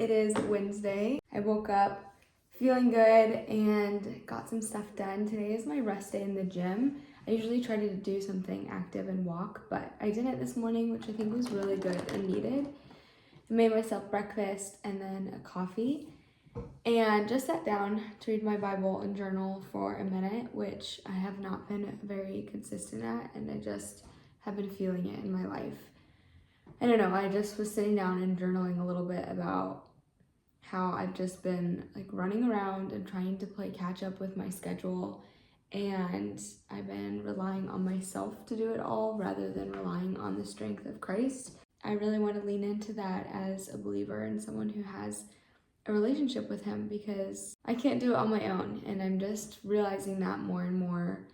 It is Wednesday. I woke up feeling good and got some stuff done. Today is my rest day in the gym. I usually try to do something active and walk, but I didn't this morning, which I think was really good and needed. I made myself breakfast and then a coffee and just sat down to read my Bible and journal for a minute, which I have not been very consistent at, and I just have been feeling it in my life. I don't know, I just was sitting down and journaling a little bit about how I've just been like running around and trying to play catch up with my schedule, and I've been relying on myself to do it all rather than relying on the strength of Christ. I really want to lean into that as a believer and someone who has a relationship with him, because I can't do it on my own, and I'm just realizing that more and more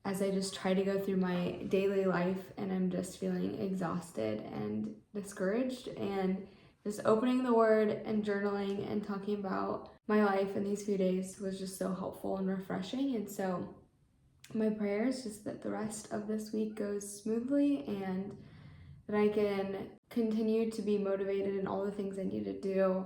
as I just try to go through my daily life, and I'm just feeling exhausted and discouraged, and just opening the word and journaling and talking about my life in these few days was just so helpful and refreshing. And so my prayer is just that the rest of this week goes smoothly and that I can continue to be motivated in all the things I need to do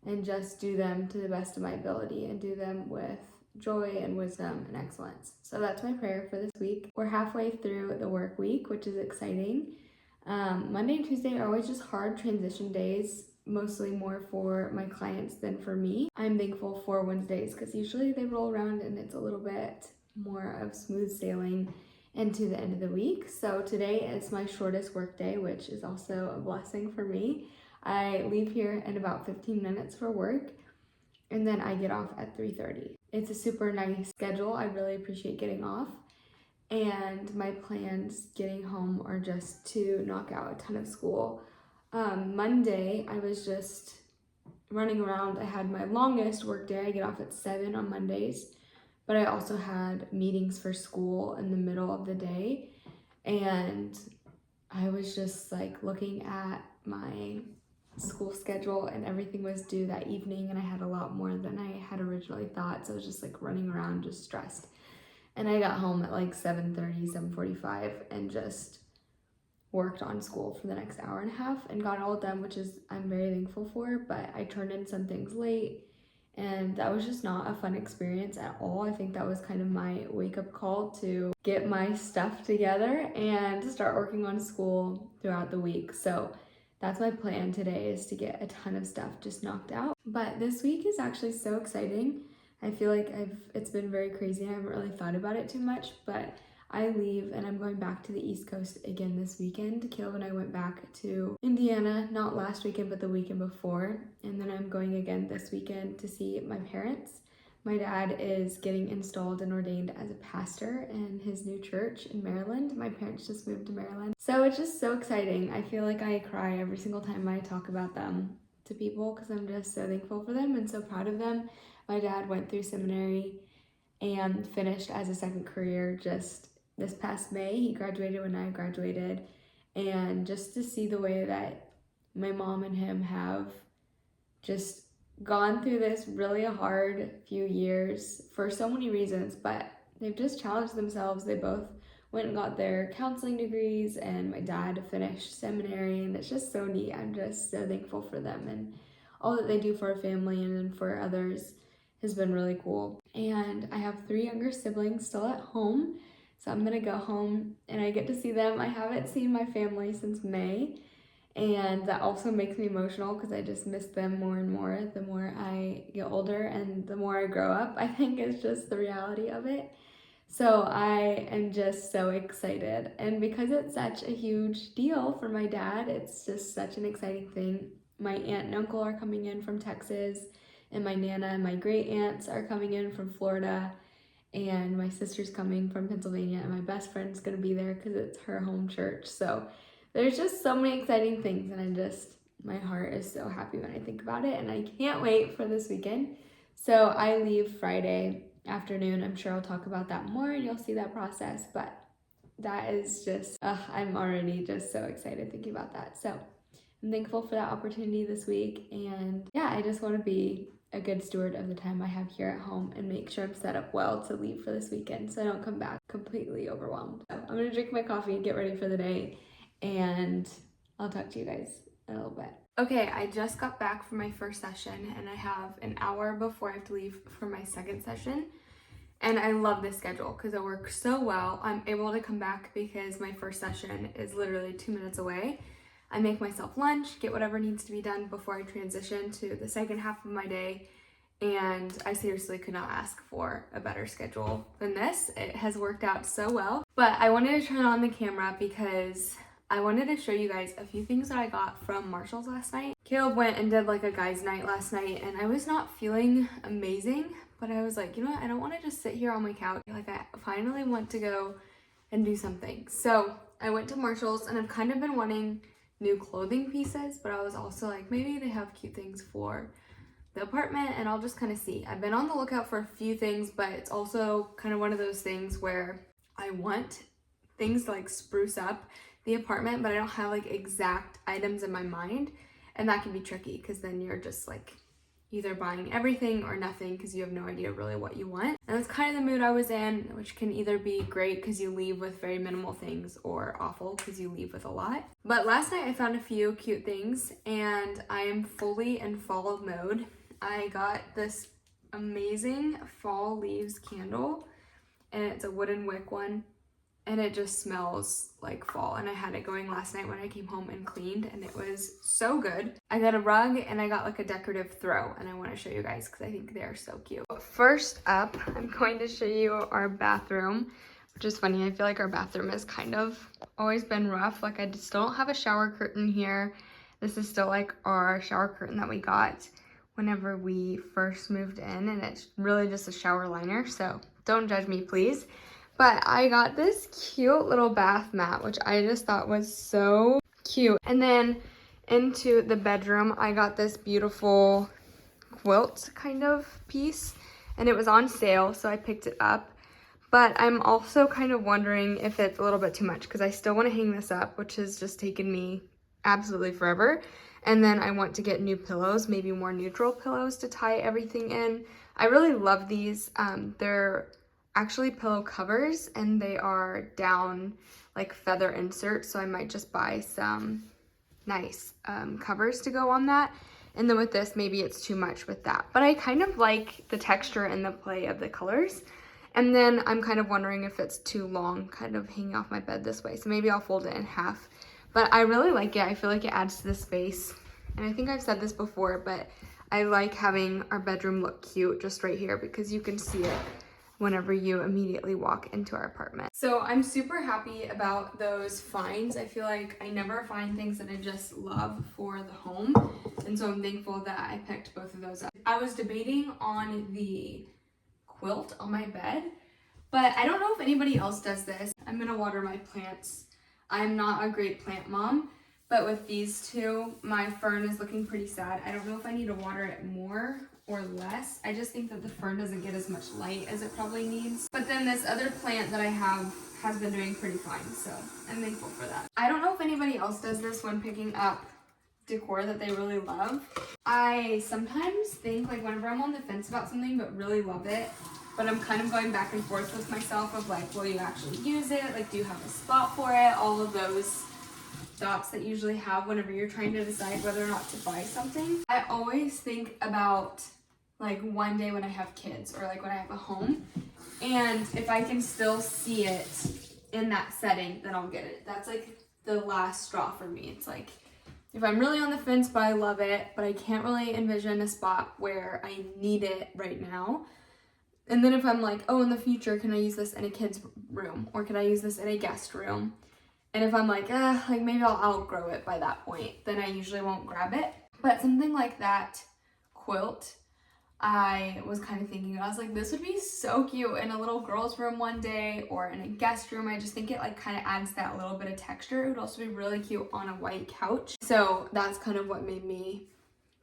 and just do them to the best of my ability and do them with joy and wisdom and excellence. So that's my prayer for this week. We're halfway through the work week, which is exciting. Monday and Tuesday are always just hard transition days, mostly more for my clients than for me. I'm thankful for Wednesdays because usually they roll around and it's a little bit more of smooth sailing into the end of the week. So today is my shortest work day, which is also a blessing for me. I leave here in about 15 minutes for work, and then I get off at 3:30. It's a super nice schedule. I really appreciate getting off. And my plans getting home are just to knock out a ton of school. Monday, I was just running around. I had my longest work day. I get off at 7 on Mondays, but I also had meetings for school in the middle of the day. And I was just like looking at my school schedule, and everything was due that evening, and I had a lot more than I had originally thought. So I was just like running around, just stressed. And I got home at like 7:30, 7:45, and just worked on school for the next hour and a half and got it all done, which is I'm very thankful for. But I turned in some things late, and that was just not a fun experience at all. I think that was kind of my wake-up call to get my stuff together and start working on school throughout the week. So that's my plan today, is to get a ton of stuff just knocked out. But this week is actually so exciting. I feel like it's been very crazy. I haven't really thought about it too much, but I leave and I'm going back to the East Coast again this weekend. Caleb and I went back to Indiana, not last weekend, but the weekend before. And then I'm going again this weekend to see my parents. My dad is getting installed and ordained as a pastor in his new church in Maryland. My parents just moved to Maryland. So it's just so exciting. I feel like I cry every single time I talk about them to people because I'm just so thankful for them and so proud of them. My dad went through seminary and finished as a second career just this past May. He graduated when I graduated, and just to see the way that my mom and him have just gone through this really hard few years for so many reasons, but they've just challenged themselves. They both went and got their counseling degrees, and my dad finished seminary, and it's just so neat. I'm just so thankful for them, and all that they do for our family and for others has been really cool. And I have 3 younger siblings still at home, so I'm gonna go home and I get to see them. I haven't seen my family since May, and that also makes me emotional because I just miss them more and more the more I get older and the more I grow up. I think it's just the reality of it. So I am just so excited, and because it's such a huge deal for my dad, it's just such an exciting thing. My aunt and uncle are coming in from Texas, and my nana and my great aunts are coming in from Florida, and my sister's coming from Pennsylvania, and my best friend's gonna be there because it's her home church. So there's just so many exciting things, and my heart is so happy when I think about it, and I can't wait for this weekend. So I leave Friday afternoon. I'm sure I'll talk about that more and you'll see that process, but that is just, I'm already just so excited thinking about that. So I'm thankful for that opportunity this week, and yeah, I just want to be a good steward of the time I have here at home and make sure I'm set up well to leave for this weekend so I don't come back completely overwhelmed. So I'm gonna drink my coffee and get ready for the day, and I'll talk to you guys in a little bit. Okay, I just got back from my first session and I have an hour before I have to leave for my second session. And I love this schedule because it works so well. I'm able to come back because my first session is literally 2 minutes away. I make myself lunch, get whatever needs to be done before I transition to the second half of my day. And I seriously could not ask for a better schedule than this. It has worked out so well. But I wanted to turn on the camera because I wanted to show you guys a few things that I got from Marshall's last night. Caleb went and did like a guys' night last night and I was not feeling amazing, but I was like, you know what, I don't want to just sit here on my couch. Like I finally want to go and do something. So I went to Marshall's and I've kind of been wanting new clothing pieces, but I was also like, maybe they have cute things for the apartment and I'll just kind of see. I've been on the lookout for a few things, but it's also kind of one of those things where I want things to like spruce up the apartment, but I don't have like exact items in my mind, and that can be tricky because then you're just like either buying everything or nothing because you have no idea really what you want. And that's kind of the mood I was in, which can either be great because you leave with very minimal things or awful because you leave with a lot. But last night I found a few cute things and I am fully in fall mode. I got this amazing fall leaves candle and it's a wooden wick one. And it just smells like fall. And I had it going last night when I came home and cleaned and it was so good. I got a rug and I got like a decorative throw and I want to show you guys because I think they're so cute. First up, I'm going to show you our bathroom, which is funny. I feel like our bathroom has kind of always been rough. Like I still don't have a shower curtain here. This is still like our shower curtain that we got whenever we first moved in and it's really just a shower liner. So don't judge me, please. But I got this cute little bath mat, which I just thought was so cute. And then into the bedroom, I got this beautiful quilt kind of piece. And it was on sale, so I picked it up. But I'm also kind of wondering if it's a little bit too much because I still want to hang this up, which has just taken me absolutely forever. And then I want to get new pillows, maybe more neutral pillows to tie everything in. I really love these. They're actually pillow covers and they are down like feather inserts, so I might just buy some nice covers to go on that. And then with this, maybe it's too much with that, but I kind of like the texture and the play of the colors. And then I'm kind of wondering if it's too long kind of hanging off my bed this way, so maybe I'll fold it in half. But I really like it. I feel like it adds to the space, and I think I've said this before, but I like having our bedroom look cute just right here because you can see it whenever you immediately walk into our apartment. So I'm super happy about those finds. I feel like I never find things that I just love for the home. And so I'm thankful that I picked both of those up. I was debating on the quilt on my bed, but I don't know if anybody else does this. I'm gonna water my plants. I'm not a great plant mom, but with these two, my fern is looking pretty sad. I don't know if I need to water it more or less. I just think that the fern doesn't get as much light as it probably needs. But then this other plant that I have has been doing pretty fine, so I'm thankful for that. I don't know if anybody else does this when picking up decor that they really love. I sometimes think like whenever I'm on the fence about something but really love it, but I'm kind of going back and forth with myself of like, will you actually use it? Like, do you have a spot for it? All of those thoughts that you usually have whenever you're trying to decide whether or not to buy something. I always think about like one day when I have kids or like when I have a home, and if I can still see it in that setting, then I'll get it. That's like the last straw for me. It's like if I'm really on the fence but I love it, but I can't really envision a spot where I need it right now. And then if I'm like, oh, in the future, can I use this in a kid's room or can I use this in a guest room? And if I'm like maybe I'll outgrow it by that point, then I usually won't grab it. But something like that quilt, I was kind of thinking, I was like, this would be so cute in a little girl's room one day or in a guest room. I just think it like kind of adds that little bit of texture. It would also be really cute on a white couch. So that's kind of what made me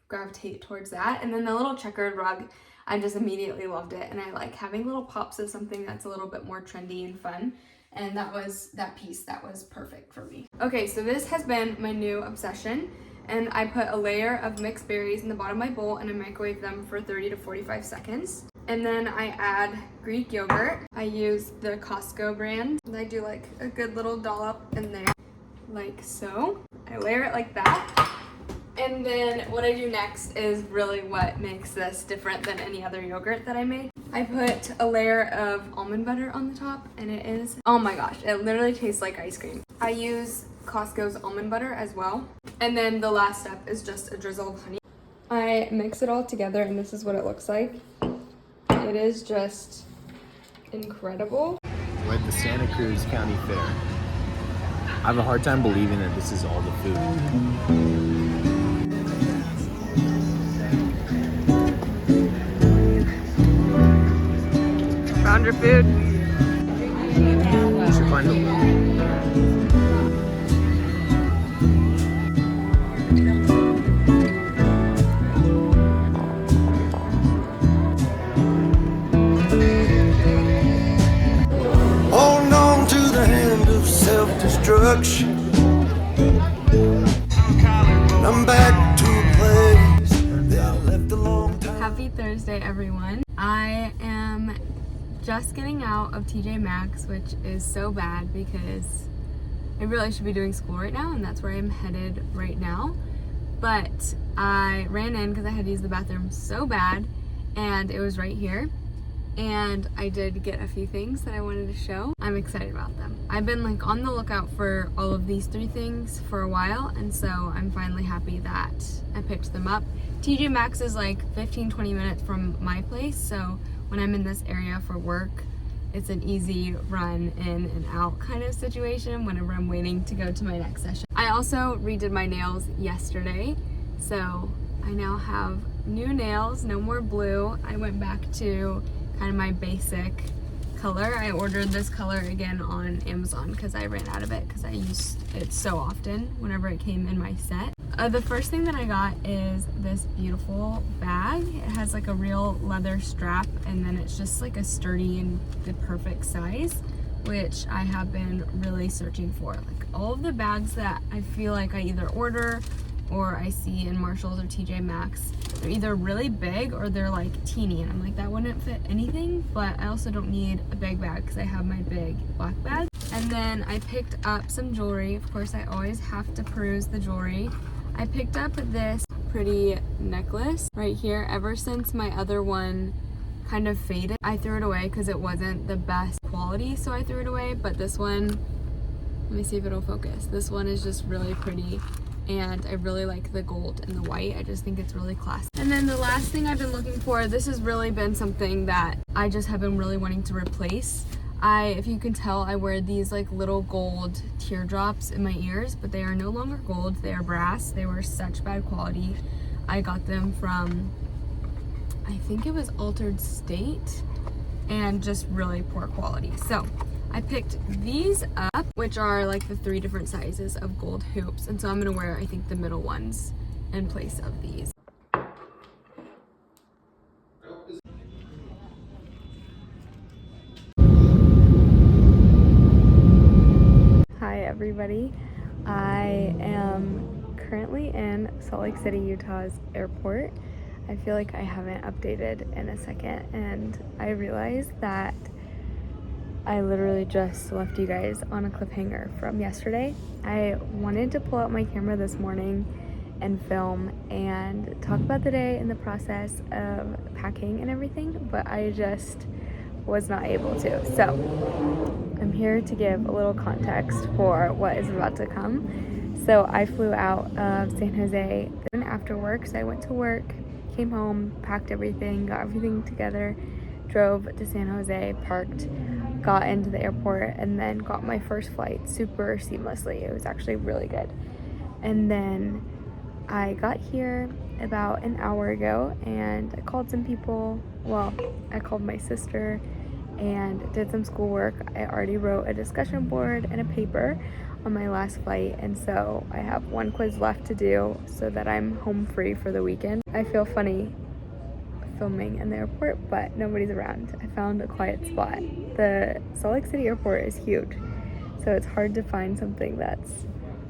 gravitate towards that. And then the little checkered rug, I just immediately loved it. And I like having little pops of something that's a little bit more trendy and fun. And that was that piece that was perfect for me. Okay, so this has been my new obsession. And I put a layer of mixed berries in the bottom of my bowl and I microwave them for 30 to 45 seconds. And then I add Greek yogurt. I use the Costco brand. And I do like a good little dollop in there, like so. I layer it like that. And then what I do next is really what makes this different than any other yogurt that I made. I put a layer of almond butter on the top, and it is, oh my gosh, it literally tastes like ice cream. I use Costco's almond butter as well. And then the last step is just a drizzle of honey. I mix it all together, and this is what it looks like. It is just incredible. We're at the Santa Cruz County Fair. I have a hard time believing that this is all the food. Found your food. You should find a Hold on to the hand of self-destruction. I'm back to a place that I left a long time. Happy Thursday, everyone. I am just getting out of TJ Maxx, which is so bad because I really should be doing school right now, and that's where I'm headed right now. But I ran in because I had to use the bathroom so bad, and it was right here. And I did get a few things that I wanted to show. I'm excited about them. I've been like on the lookout for all of these 3 things for a while, and so I'm finally happy that I picked them up. TJ Maxx is like 15-20 minutes from my place, so when I'm in this area for work, it's an easy run in and out kind of situation whenever I'm waiting to go to my next session. I also redid my nails yesterday, so I now have new nails, no more blue. I went back to kind of my basic color. I ordered this color again on Amazon because I ran out of it because I used it so often whenever it came in my set. The first thing that I got is this beautiful bag. It has like a real leather strap, and then it's just like a sturdy and the perfect size, which I have been really searching for. Like all of the bags that I feel like I either order or I see in Marshalls or TJ Maxx, they're either really big or they're like teeny, and I'm like, that wouldn't fit anything, but I also don't need a big bag because I have my big black bag. And then I picked up some jewelry. Of course, I always have to peruse the jewelry. I picked up this pretty necklace right here. Ever since my other one kind of faded, I threw it away because it wasn't the best quality, so I threw it away. But this one, let me see if it'll focus. This one is just really pretty, and I really like the gold and the white. I just think it's really classy. And then the last thing I've been looking for, this has really been something that I just have been really wanting to replace. If you can tell, I wear these like little gold teardrops in my ears, but they are no longer gold, they are brass. They were such bad quality. I got them from, I think it was Altered State, and just really poor quality. So I picked these up, which are like the 3 different sizes of gold hoops. And so I'm gonna wear, I think, the middle ones in place of these. Hi everybody. I am currently in Salt Lake City, Utah's airport. I feel like I haven't updated in a second, and I realized that I literally just left you guys on a cliffhanger from yesterday. I wanted to pull out my camera this morning and film and talk about the day and the process of packing and everything, but I just was not able to. So I'm here to give a little context for what is about to come. So I flew out of San Jose, then after work, so I went to work, came home, packed everything, got everything together, drove to San Jose, parked, got into the airport, and then got my first flight super seamlessly. It was actually really good. And then I got here about an hour ago, and I called some people. Well, I called my sister and did some schoolwork. I already wrote a discussion board and a paper on my last flight, and so I have 1 quiz left to do so that I'm home free for the weekend. I feel funny filming in the airport, but nobody's around. I found a quiet spot. The Salt Lake City airport is huge, so it's hard to find something that's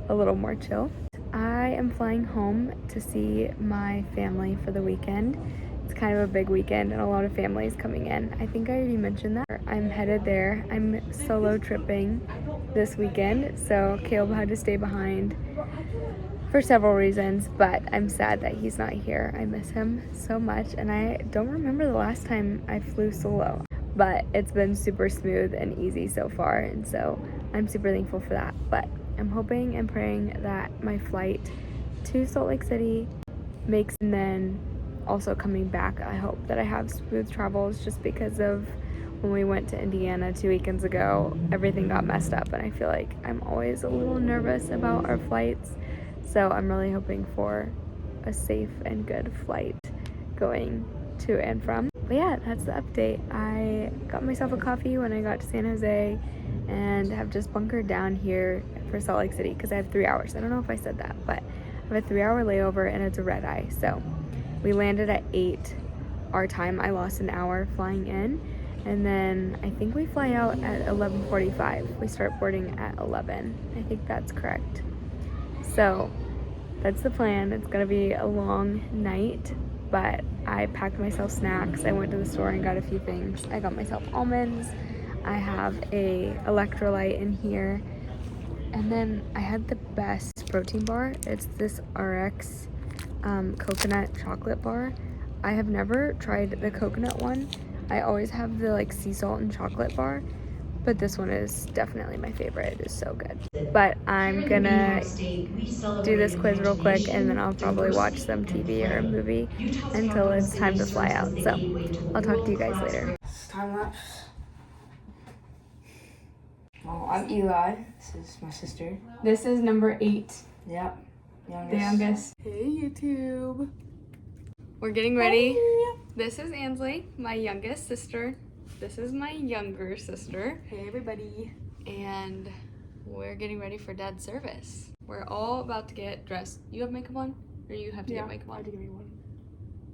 a little more chill. I am flying home to see my family for the weekend. It's kind of a big weekend and a lot of families coming in. I think I already mentioned that. I'm headed there. I'm solo tripping this weekend, so Caleb had to stay behind. for several reasons, but I'm sad that he's not here. I miss him so much, and I don't remember the last time I flew solo, but it's been super smooth and easy so far, and so I'm super thankful for that. But I'm hoping and praying that my flight to Salt Lake City makes, and then also coming back, I hope that I have smooth travels, just because of when we went to Indiana 2 weekends ago, everything got messed up, and I feel like I'm always a little nervous about our flights. So I'm really hoping for a safe and good flight going to and from. But yeah, that's the update. I got myself a coffee when I got to San Jose and have just bunkered down here for Salt Lake City because I have 3 hours. I don't know if I said that, but I have a 3-hour layover and it's a red eye. So we landed at 8 our time. I lost an hour flying in, and then I think we fly out at 11:45. We start boarding at 11. I think that's correct. So that's the plan. It's gonna be a long night, but I packed myself snacks. I went to the store and got a few things. I got myself almonds. I have a electrolyte in here, and then I had the best protein bar. It's this RX coconut chocolate bar. I have never tried the coconut one. I always have the like sea salt and chocolate bar, but this one is definitely my favorite. It is so good. But I'm gonna do this quiz real quick, and then I'll probably watch some TV or a movie until it's time to fly out. So I'll talk to you guys later. Time lapse. Well, I'm Eli. This is my sister. This is number 8, Yep. the youngest. Hey YouTube. We're getting ready. This is Ansley, my youngest sister. This is my younger sister. Hey everybody. And we're getting ready for Dad's service. We're all about to get dressed. You have makeup on? Or you have to get makeup I have on? to give me one.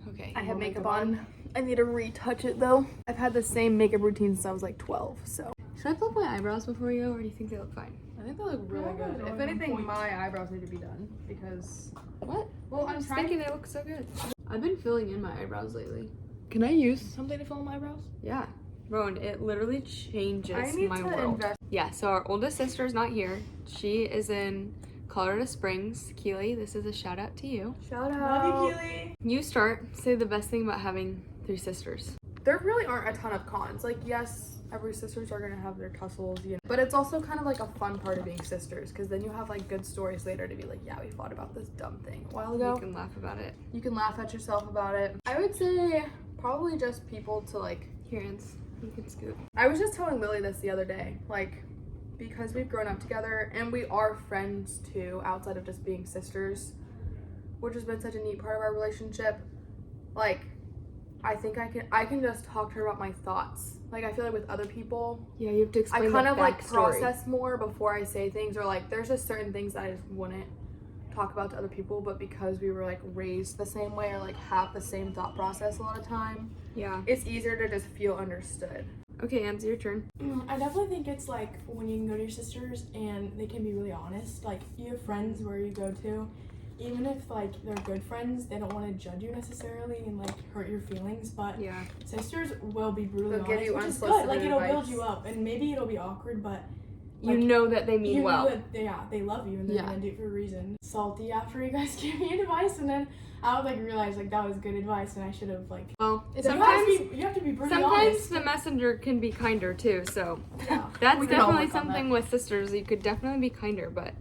Okay. I have makeup on. I need to retouch it though. I've had the same makeup routine since I was like 12, so. Should I pluck my eyebrows before you go, or do you think they look fine? I think they look really good. If anything, my eyebrows need to be done because. What? Well, I'm just thinking they look so good. I've been filling in my eyebrows lately. Can I use something to fill in my eyebrows? Yeah. Rowan, it literally changes I need my to world. invest. Yeah, so our oldest sister's not here. She is in Colorado Springs. Keely, this is a shout out to you. Shout out. Love you, Keely. You start. Say the best thing about having 3 sisters. There really aren't a ton of cons. Like, yes, every sisters are gonna have their tussles, you know. But it's also kind of like a fun part of being sisters, because then you have like good stories later to be like, yeah, we fought about this dumb thing a while ago. You can laugh about it. You can laugh at yourself about it. I would say probably just people to like. Here, Ans, you can scoot. I was just telling Lily this the other day, like, because we've grown up together and we are friends too, outside of just being sisters, which has been such a neat part of our relationship. Like, I think I can just talk to her about my thoughts. Like, I feel like with other people, Yeah, you have to I explain kind the of like backstory. process more before I say things, or like there's just certain things that I just wouldn't talk about to other people, but because we were like raised the same way or like have the same thought process a lot of time, Yeah. it's easier to just feel understood. Okay, Ans, your turn. I definitely think it's like when you can go to your sisters and they can be really honest. Like, you have friends where you go to, even if like they're good friends, they don't want to judge you necessarily and like hurt your feelings. But Yeah. sisters will be brutally They'll give honest, you which is good. unsolicited Like, it'll build advice. you up, and maybe it'll be awkward, but You like, know that they mean you well. know that they love you and they're Yeah. gonna do it for a reason. Salty after you guys gave me advice, and then I would like realize like that was good advice and I should have like. Well, You sometimes you have to be pretty sometimes honest. the messenger can be kinder too, so Yeah. that's We can all definitely work on something with sisters. You could definitely be kinder, but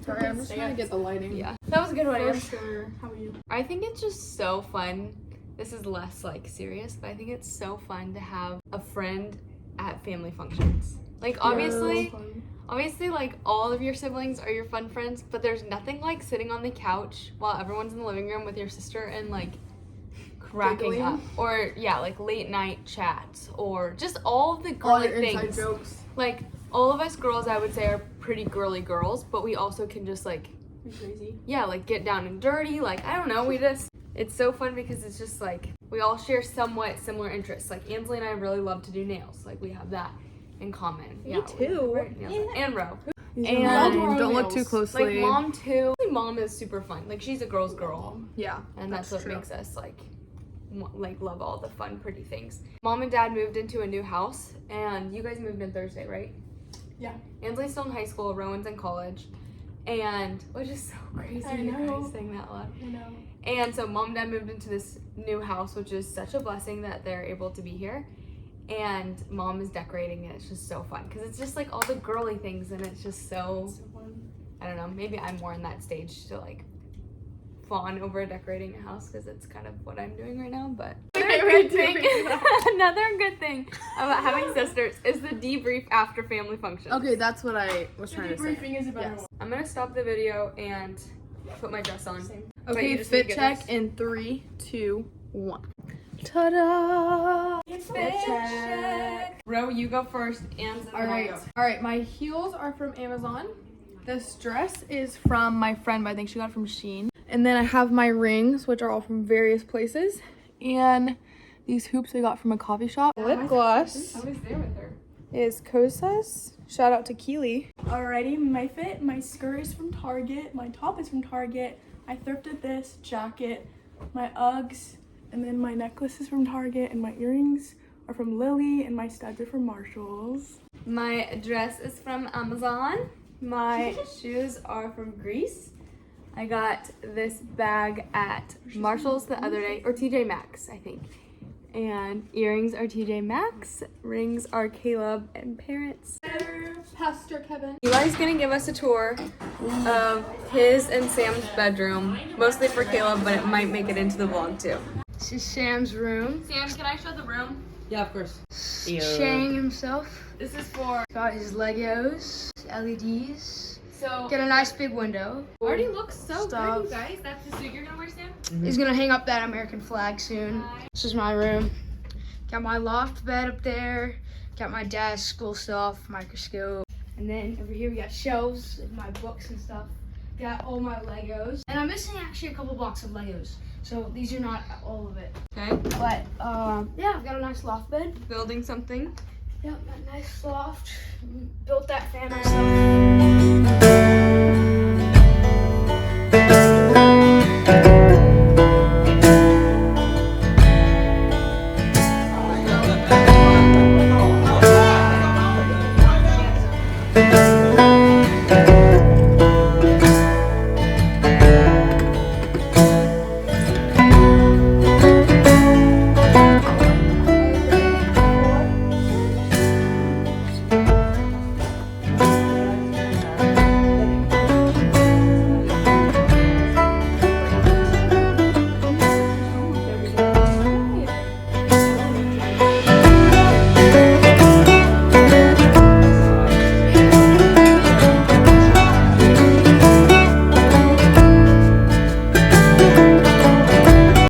Sorry, I'm just trying to get the lighting. yeah. That was a good one. For Ans. sure. How about you? I think it's just so fun. This is less like serious, but I think it's so fun to have a friend at family functions. Like obviously like all of your siblings are your fun friends, but there's nothing like sitting on the couch while everyone's in the living room with your sister and like cracking Giggling. up, or yeah, like late night chats, or just all of the All girly your inside things. jokes. Like all of us girls, I would say, are pretty girly girls, but we also can just like Be crazy. yeah, like get down and dirty. Like I don't know, it's so fun because it's just like we all share somewhat similar interests. Like Ansley and I really love to do nails. Like we have that in common. Me yeah, too. And Ro. And don't look too Like closely. mom too. Mom is super fun. Like she's a girl's girl, Yeah. and that's what true. makes us like love all the fun, pretty things. Mom and Dad moved into a new house, and you guys moved in Thursday, right? Yeah. Ansley's still in high school. Rowan's in college, and which is so crazy. I you know. guys saying that loud. I know. And so mom and dad moved into this new house, which is such a blessing that they're able to be here. And mom is decorating it. It's just so fun because it's just like all the girly things, and it's just so, So fun. I don't know, maybe I'm more in that stage to like fawn over decorating a house because it's kind of what I'm doing right now. But another good thing about having sisters is the debrief after family functions. Okay, that's what I was The trying to say. debriefing is a better one. I'm gonna stop the video and put my dress on. Same. Wait, Okay, you just need to fit get check this? in 3, 2, 1. Ta-da! Fit check. Ro, you go first, and then I'll go. All right, my heels are from Amazon. This dress is from my friend, but I think she got it from Shein. And then I have my rings, which are all from various places. And these hoops I got from a coffee shop. Lip gloss I was there with her. is Kosas. Shout out to Keely. Alrighty, my fit. My skirt is from Target. My top is from Target. I thrifted this jacket. My Uggs. And then my necklace is from Target. And my earrings are from Lily. And my studs are from Marshalls. My dress is from Amazon. My shoes are from Greece. I got this bag at Marshall's the other day, or TJ Maxx, I think. And earrings are TJ Maxx, rings are Caleb and parents. Pastor Kevin. Eli's gonna give us a tour of his and Sam's bedroom, mostly for Caleb, but it might make it into the vlog too. This is Sam's room. Sam, can I show the room? Yeah, of course. Shang himself. This is for, Got his Legos, his LEDs. so, Got a nice big window. already looks so Stuff. good, you guys. That's the suit you're gonna wear, Sam? He's gonna hang up that American flag soon. This is my room. Got my loft bed up there. Got my dad's school stuff, microscope. And then over here we got shelves with my books and stuff. Got all my Legos. And I'm missing actually a couple blocks of Legos. So these are not all of it. Okay. But yeah, I've got a nice loft bed. Building something. Yep, a nice loft. Built that fan myself.